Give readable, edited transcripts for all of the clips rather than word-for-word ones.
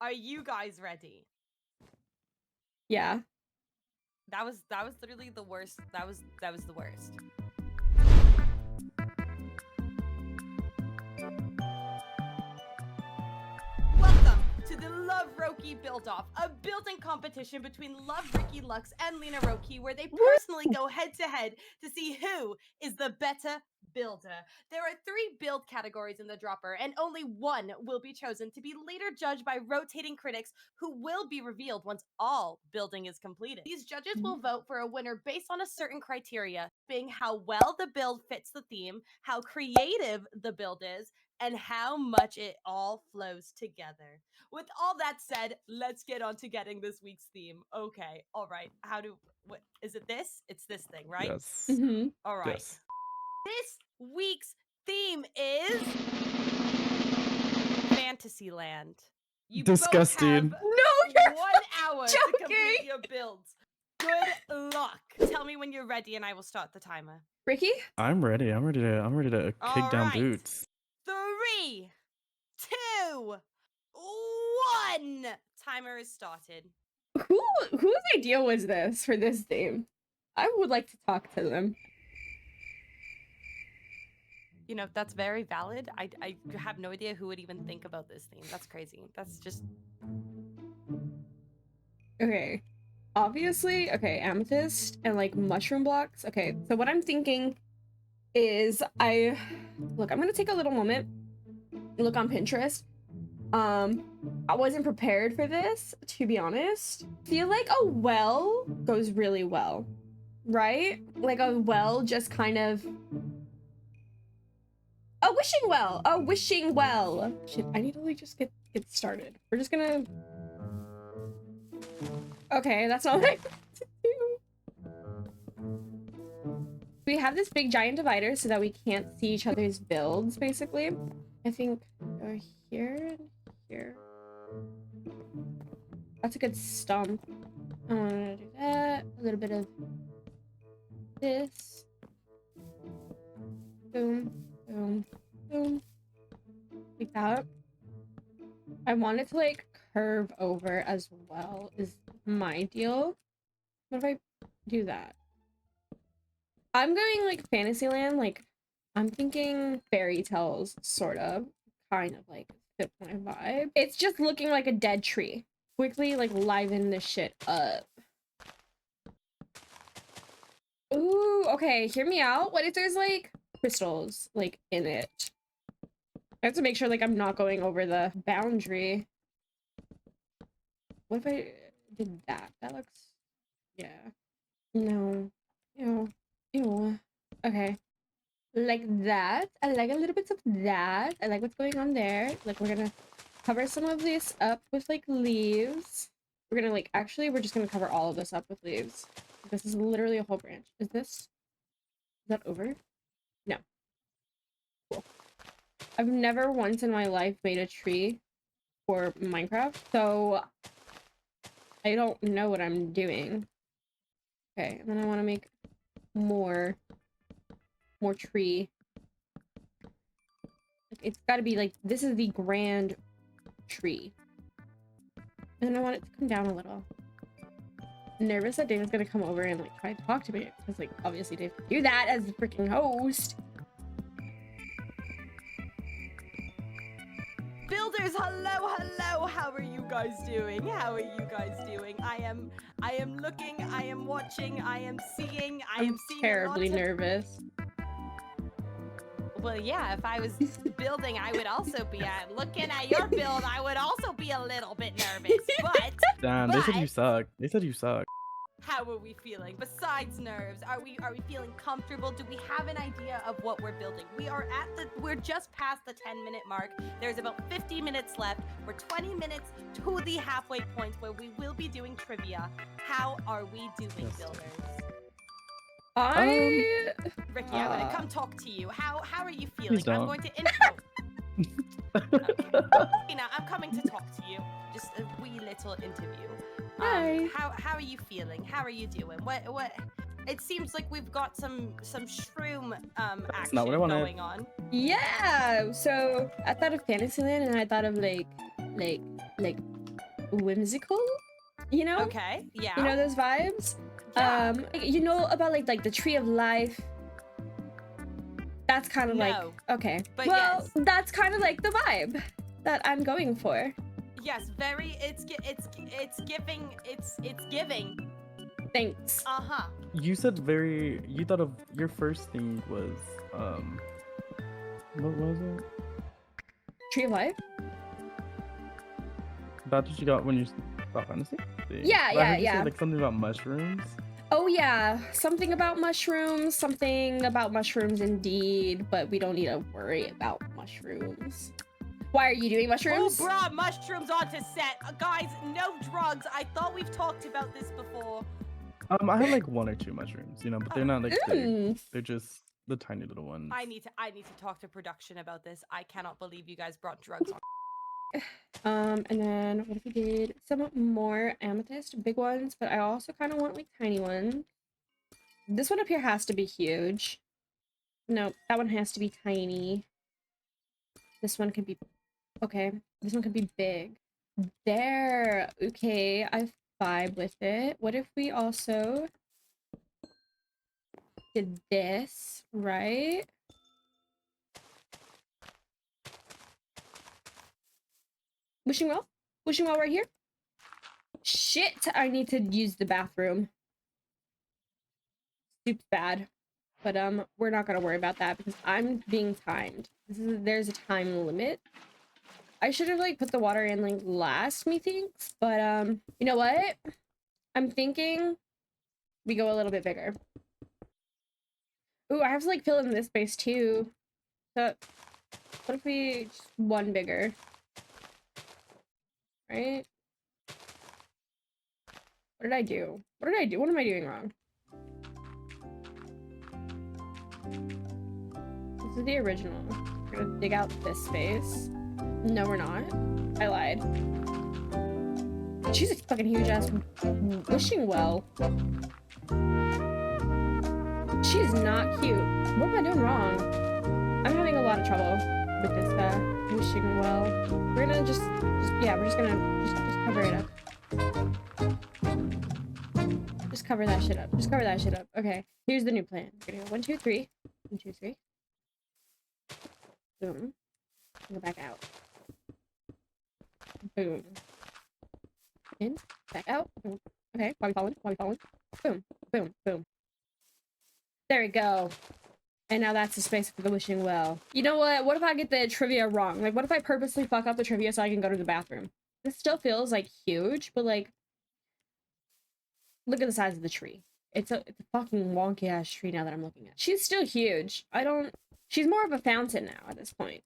Are you guys ready? Yeah. That was literally the worst. That was the worst. Welcome to the LuvRoki Build Off, a building competition between LuvRoki Lux and LuvRoki, where they personally go head to head to see who is the better builder. There are 3 build categories in the dropper, and only one will be chosen to be later judged by rotating critics who will be revealed once all building is completed. These judges will vote for a winner based on a certain criteria, being how well the build fits the theme, how creative the build is, and how much it all flows together. With all that said, let's get on to getting this week's theme. Okay, all right. What is it this? It's this thing, right? Yes. Mm-hmm. All right. Yes. This week's theme is Fantasyland. You Disgusting. both have No, you're 1 hour to joking. complete your builds. Good luck. Tell me when you're ready and I will start the timer. Ricky? I'm ready. I'm ready to All kick down right. boots. 3, 2, 1. Timer is started. Whose idea was this for this theme? I would like to talk to them. You know, that's very valid. I have no idea who would even think about this theme. That's crazy. That's just... Okay. Obviously, okay, amethyst and like mushroom blocks. Okay, so what I'm thinking is I'm gonna take a little moment, look on Pinterest. I wasn't prepared for this, to be honest. Feel like a well goes really well, right? Like a well just kind of... A wishing well. Shit, I need to like just get started. We're just gonna... Okay, that's not what I do. We have this big giant divider so that we can't see each other's builds, basically. I think go here and here. That's a good stump. I want to do that. A little bit of this. Boom, boom, boom. Like that. I want it to like curve over as well is my deal. What if I do that? I'm going like Fantasyland, like I'm thinking fairy tales, sort of, kind of like fit my vibe. It's just looking like a dead tree. Quickly like liven this shit up. Ooh, okay, hear me out. What if there's like crystals like in it? I have to make sure like I'm not going over the boundary. What if I did that? That looks... yeah. No. Ew. Ew. Okay. Like that. I like a little bit of that. I like what's going on there. Like we're gonna cover some of this up with like leaves. We're gonna like, actually, we're just gonna cover all of this up with leaves. This is literally a whole branch. Is that over? No. Cool. I've never once in my life made a tree for Minecraft, so I don't know what I'm doing. Okay, and then I want to make more tree. Like, it's got to be like, this is the grand tree. And then I want it to come down a little. Nervous that Dave is gonna come over and like try to talk to me, because like obviously Dave can do that as the freaking host. Builders, hello, how are you guys doing? I am looking, I am watching, I am seeing Terribly nervous. Well, yeah, if I was building, I would also be looking at your build, I would also be a little bit nervous, but... Damn, they said you suck. They said you suck. How are we feeling? Besides nerves, are we feeling comfortable? Do we have an idea of what we're building? We're just past the 10-minute mark. There's about 50 minutes left. We're 20 minutes to the halfway point where we will be doing trivia. How are we doing, builders? Ricky, I'm gonna come talk to you. How are you feeling? I'm going to intro. Okay. Now I'm coming to talk to you. Just a wee little interview. Hi. How are you feeling? How are you doing? What? It seems like we've got some shroom action going on. Yeah. So I thought of Fantasyland, and I thought of like whimsical, you know? Okay, yeah. You know those vibes? Yeah. You know about like the tree of life? That's kind of like, No, okay. but Well, yes. that's kind of like the vibe that I'm going for. Yes, very. It's giving. It's giving. Thanks. Uh-huh. You said very. You thought of your first thing was what was it? Tree of life? That's what you got when you thought fantasy? Yeah, But I yeah, heard you yeah. say like something about mushrooms. Oh yeah, something about mushrooms, indeed, but we don't need to worry about mushrooms. Why are you doing Who mushrooms? brought mushrooms onto set? Guys, no drugs. I thought we've talked about this before. I had like 1 or 2 mushrooms, you know, but they're not like big. Mm. They're just the tiny little ones. I need to talk to production about this. I cannot believe you guys brought drugs on. And then what if we did some more amethyst, big ones, but I also kind of want like tiny ones. This one up here has to be huge. No, that one has to be tiny. This one could be, okay, this one could be big. There, okay, I vibe with it. What if we also did this, right? Wishing well? Wishing well right here? Shit, I need to use the bathroom. Soup's bad. But we're not gonna worry about that because I'm being timed. There's a time limit. I should have like put the water in like last, methinks, but you know what? I'm thinking we go a little bit bigger. Ooh, I have to like fill in this space too. So what if we just one bigger? Right? What did I do? What did I do? What am I doing wrong? This is the original. We're gonna dig out this space. No, we're not. I lied. She's a fucking huge ass wishing well. She's not cute. What am I doing wrong? I'm having a lot of trouble with this wishing well. We're gonna just yeah, we're just gonna just cover it up. Just cover that shit up. Just cover that shit up. Okay, here's the new plan. We're gonna go 1, 2, 3. 1, 2, 3. Boom. Go back out. Boom. In. Back out. Boom. Okay, why we falling? Why we falling? Boom. Boom. Boom. There we go. And now that's the space for the wishing well. You know what? What if I get the trivia wrong? Like, what if I purposely fuck up the trivia so I can go to the bathroom? This still feels like huge, but like, look at the size of the tree. It's a fucking wonky ass tree now that I'm looking at. She's still huge. She's more of a fountain now at this point.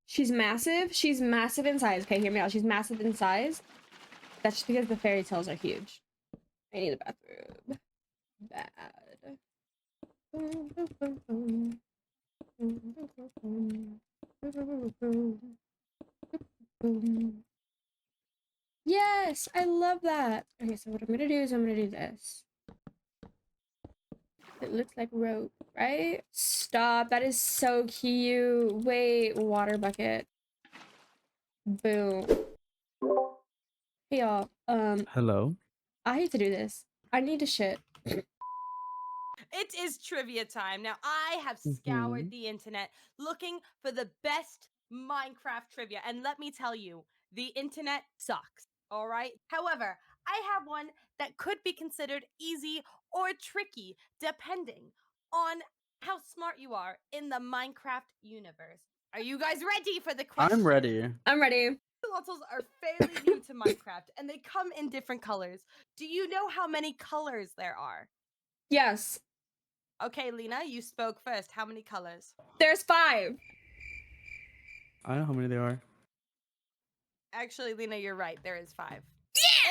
She's massive. She's massive in size. Okay, hear me out. She's massive in size. That's just because the fairy tales are huge. I need a bathroom. Bad. Yes, I love that. Okay, so what I'm gonna do is I'm gonna do this. It looks like rope, right? Stop, that is so cute. Wait, water bucket. Boom. Hey y'all, Hello. I hate to do this. I need to shit. It is trivia time. Now, I have scoured the internet looking for the best Minecraft trivia. And let me tell you, the internet sucks. All right. However, I have one that could be considered easy or tricky, depending on how smart you are in the Minecraft universe. Are you guys ready for the question? I'm ready. I'm ready. Axolotls are fairly new to Minecraft, and they come in different colors. Do you know how many colors there are? Yes. Okay, Lena, you spoke first. How many colors? There's 5. I know how many there are. Actually, Lena, you're right. There is 5.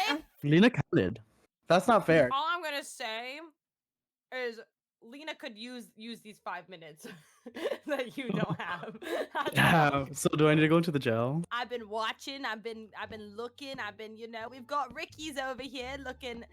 Yeah! Lena counted. That's not fair. All I'm gonna say is Lena could use these 5 minutes that you don't have. That's all. So do I need to go to the jail? I've been watching. I've been looking. We've got Ricky's over here looking.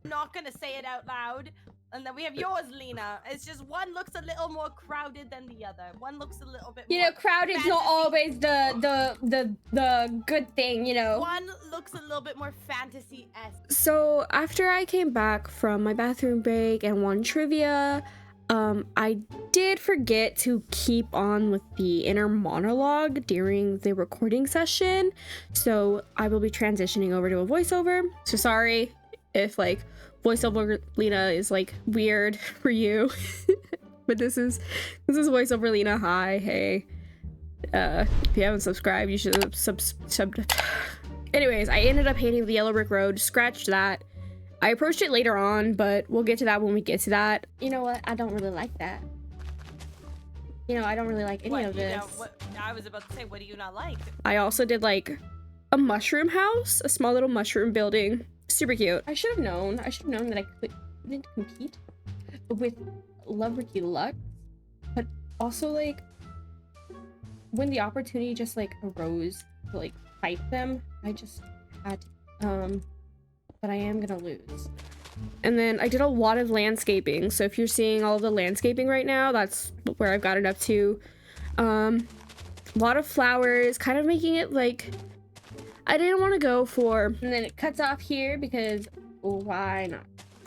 I'm not gonna say it out loud, And then we have yours, Lena. It's just one looks a little more crowded than the other. One looks a little bit You more know, crowded's not fantasy. always the good thing, you know. One looks a little bit more fantasy-esque. So after I came back from my bathroom break and won trivia, I did forget to keep on with the inner monologue during the recording session. So I will be transitioning over to a voiceover. So sorry if like voiceover Lena is like weird for you. But this is voiceover Lena. Hi, hey. If you haven't subscribed, you should sub. Anyways, I ended up hating the yellow brick road. Scratched that. I approached it later on, but we'll get to that when we get to that. You know what? I don't really like that. You know, I don't really like any of this. I was about to say, what do you not like? I also did like a mushroom house, a small little mushroom building. Super cute. I should have known. I should have known that I couldn't compete with LuvRoki Lux, but also like when the opportunity just like arose to like fight them, I just had but I am gonna lose. And then I did a lot of landscaping, so if you're seeing all of the landscaping right now, that's where I've got it up to. A lot of flowers, kind of making it like I didn't want to go for, and then it cuts off here because why not,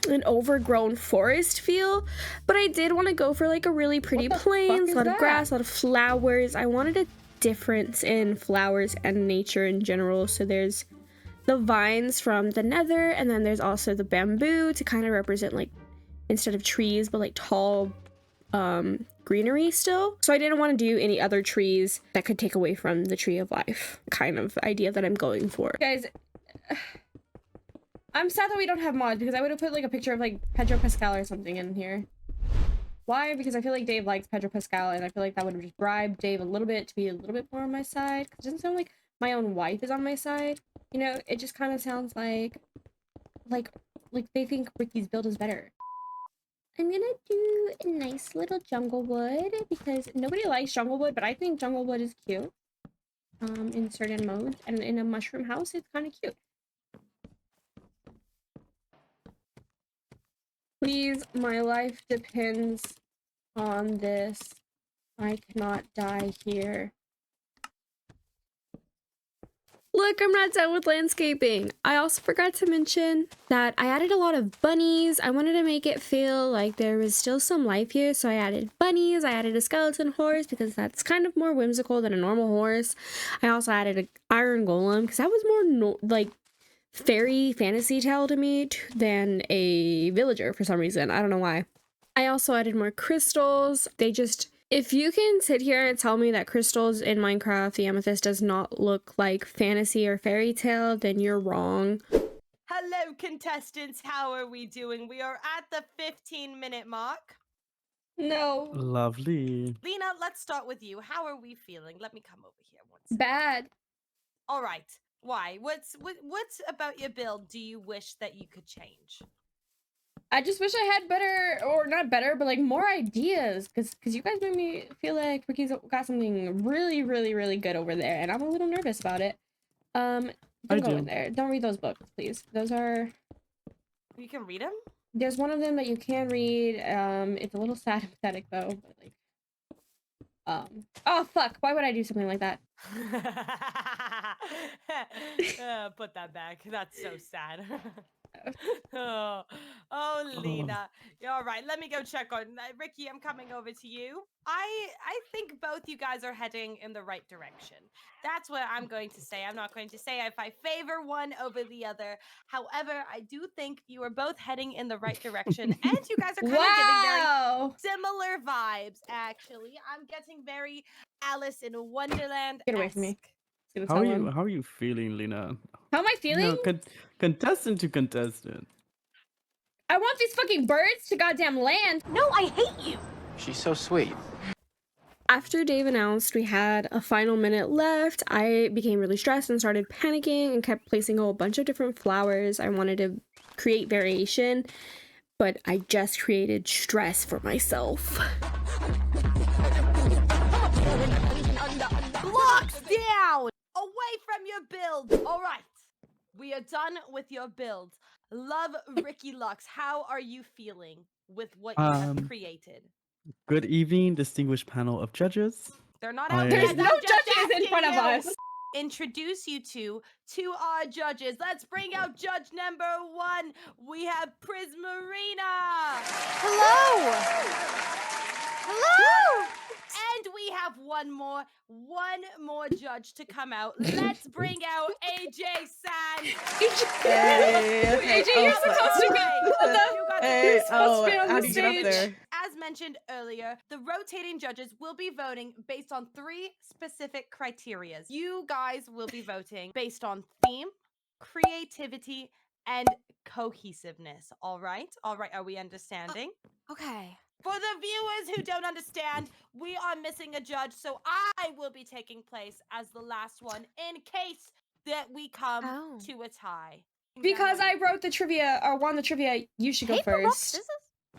an overgrown forest feel, but I did want to go for like a really pretty plains, a lot of grass, a lot of flowers. I wanted a difference in flowers and nature in general. So there's the vines from the nether, and then there's also the bamboo to kind of represent like, instead of trees, but like tall greenery still. So I didn't want to do any other trees that could take away from the tree of life kind of idea that I'm going for. Guys, I'm sad that we don't have mods, because I would have put like a picture of like Pedro Pascal or something in here. Why? Because I feel like Dave likes Pedro Pascal, and I feel like that would have just bribed Dave a little bit to be a little bit more on my side. It doesn't sound like my own wife is on my side. You know, it just kind of sounds like they think Ricky's build is better. I'm gonna do a nice little jungle wood because nobody likes jungle wood, but I think jungle wood is cute. In certain modes, and in a mushroom house, it's kind of cute. Please, my life depends on this. I cannot die here. Look, I'm not done with landscaping. I also forgot to mention that I added a lot of bunnies. I wanted to make it feel like there was still some life here, so I added bunnies. I added a skeleton horse because that's kind of more whimsical than a normal horse. I also added an iron golem because that was more like fairy fantasy tale to me than a villager for some reason. I don't know why. I also added more crystals. If you can sit here and tell me that crystals in Minecraft, the amethyst does not look like fantasy or fairy tale, then you're wrong. Hello, contestants. How are we doing? We are at the 15-minute mark. No. Lovely. Lena, let's start with you. How are we feeling? Let me come over here once. Bad. All right. Why? What's about your build do you wish that you could change? I just wish I had better, or not better, but like more ideas, because you guys made me feel like Ricky's got something really, really, really good over there, and I'm a little nervous about it. Don't go in there. Don't read those books, please. Those are... You can read them? There's one of them that you can read. It's a little sad and pathetic though, but like... Oh fuck, why would I do something like that? Put that back. That's so sad. oh, Lena. All right, let me go check on Ricky. I'm coming over to you. I think both you guys are heading in the right direction. That's what I'm going to say. I'm not going to say if I favor one over the other. However, I do think you are both heading in the right direction, and you guys are kind of giving very similar vibes. Actually, I'm getting very Alice in Wonderland. Get away from me. How are you feeling, Lena? How am I feeling? No, contestant to contestant. I want these fucking birds to goddamn land. No, I hate you. She's so sweet. After Dave announced we had a final minute left, I became really stressed and started panicking and kept placing a whole bunch of different flowers. I wanted to create variation, but I just created stress for myself. Blocks down! Away from your build! All right, we are done with your build. LuvRoki Lux, how are you feeling? with what you have Um, created. Good evening, distinguished panel of judges. They're not I- out There's yet. no I'm just judges in front of asking you. us. Introduce you to our judges. Let's bring out judge number 1. We have Prismarina. Hello! Hello! And we have one more judge to come out. Let's bring out AJ San. Hey, AJ, you're supposed to be on the. You got the Hey, You're supposed to be on how the do you get up stage. there? As mentioned earlier, the rotating judges will be voting based on 3 specific criteria. You guys will be voting based on theme, creativity, and cohesiveness. All right? All right, are we understanding? Okay. For the viewers who don't understand, we are missing a judge, so I will be taking place as the last one in case that we come Oh. to a tie. Because I wrote the trivia or won the trivia, you should go Paper, rock, first. scissors?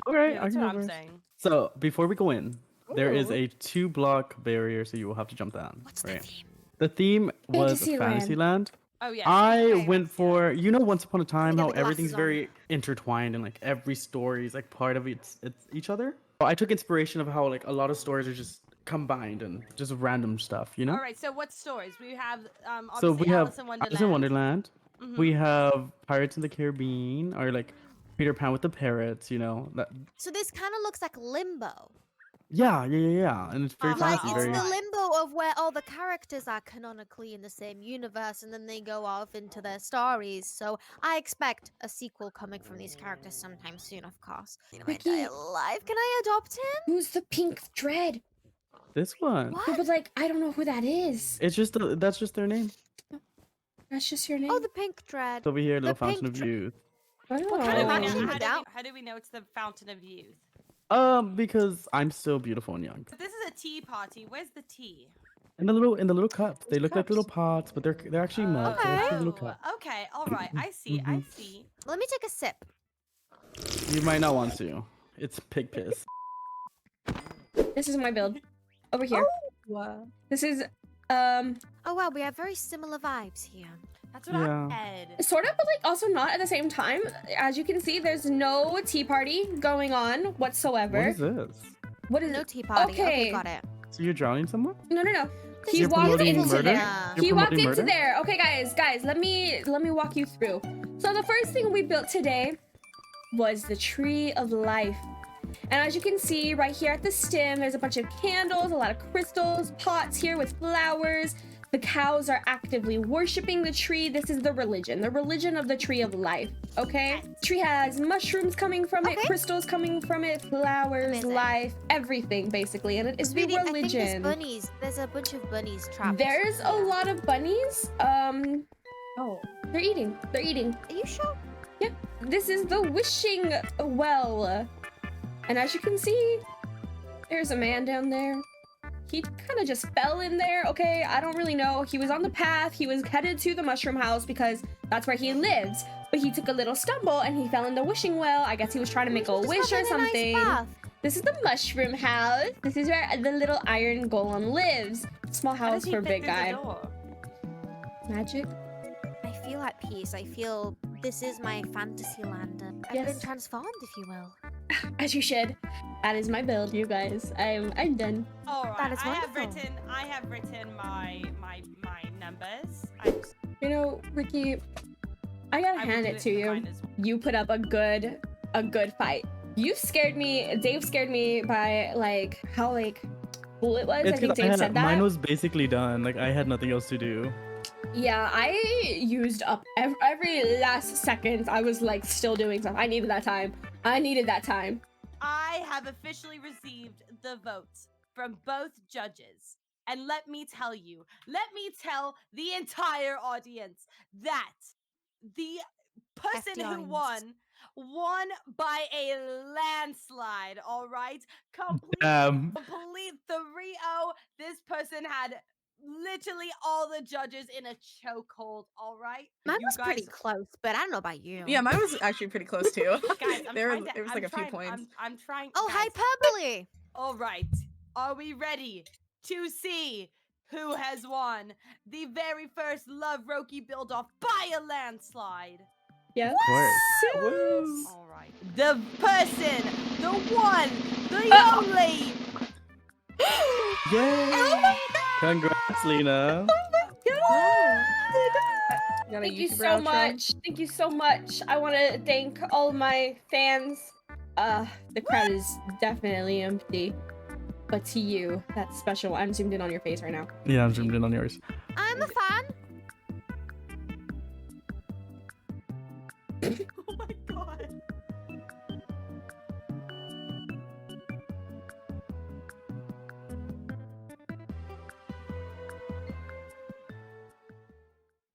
Okay, Yeah, I that's can what go I'm first. saying. So before we go in, there is Ooh. a 2-block barrier, so you will have to jump down. What's the theme? The theme was Fantasyland. Fantasyland. Oh yeah. I okay, went for, you know, Once Upon a Time, get how the glasses everything's on. very intertwined and like every story is like part of it's each other. I took inspiration of how like a lot of stories are just combined and just random stuff, you know. All right. So what stories we have? So Obviously we have Alice in Wonderland. Alice in Wonderland. Mhm. We have Pirates in the Caribbean, or like Peter Pan with the parrots. You know that. So this kind of looks like Limbo. Yeah, and it's very Like, fancy. it's Very. the limbo of where all the characters are canonically in the same universe and then they go off into their stories. So I expect a sequel coming from these characters sometime soon, of course. In my Ricky. entire life. Can I adopt him? Who's the pink thread? This one. No, What? but like, I don't know who that is. It's just that's just their name. That's just your name. Oh, the pink thread. Over here, The little fountain pink of youth. What kind of Oh. How do, actually we know, without- how do we know it's the Fountain of Youth? Because I'm still beautiful and young. So this is a tea party. Where's the tea? In the little cups. They look like little Cups. pots, but they're actually mugs. They're actually little Oh, cups. okay. All right. I see. I see. Let me take a sip. You might not want to. It's pig piss. This is my build. Over here. Wow. This is Oh wow, we have very similar vibes here. That's what I Yeah. said. sort of, but like also not at the same time. As you can see, there's no tea party going on whatsoever. What is this? What is No it? tea party. Okay, Okay. got it. So you're drowning someone? No. This He is walked promoting into murder? there. You're He walked promoting into murder? there. Okay, guys, let me walk you through. So the first thing we built today was the tree of life. And as you can see right here at the stem, there's a bunch of candles, a lot of crystals, pots here with flowers. The cows are actively worshiping the tree. This is the religion of the tree of life. Okay? Tree has mushrooms coming from it, Okay. crystals coming from it, flowers, Amazing. life, everything basically. And it is the Sweetie, I think there's religion. bunnies. There's a bunch of bunnies trapped. There's a lot of bunnies. Oh. They're eating. Are you sure? This is the wishing well. And as you can see, there's a man down there. He kind of just fell in there, okay? I don't really know. He was on the path. He was headed to the mushroom house because that's where he lives. But he took a little stumble and he fell in the wishing well. I guess he was trying to make a Just wish or having a nice something. bath. This is the mushroom house. This is where the little iron golem lives. Small How house does he for fit big through the guy. door? Magic. I feel at peace. I feel this is my fantasy land. I've Yes. been transformed, if you will. As you should. That is my build, you guys. I'm done. All right. That is I have wonderful. written my numbers. You know, Ricky, I gotta I will hand do it to for you. mine as well. You put up a good fight. You scared me. Dave scared me by like how like cool it was. I It's think 'cause Dave said that. mine was basically done. Like I had nothing else to do. Yeah, I used up every last second. I was like still doing stuff. I needed that time. I have officially received the votes from both judges. And let me tell tell the entire audience that the person Hefty who audience. won by a landslide, all right? Complete 3-0. This person had literally all the judges in a chokehold, all right? Mine You was pretty guys- close, but I don't know about you. Yeah, mine was actually pretty close too. Guys, I'm there trying was, to, it was I'm like a few trying- points. I'm trying. Oh, guys, hyperbole! all right. Are we ready to see who has won the very first LuvRoki Build Off by a landslide? Yeah. Of course. Woo. All right. The person, the one, the only. Yay! Congrats, Lena. Got a Thank you YouTuber so outro? much. Thank you so much. I want to thank all my fans. The crowd is definitely empty. But to you, that's special. I'm zoomed in on your face right now. Yeah, I'm zoomed in on yours. I'm a fan.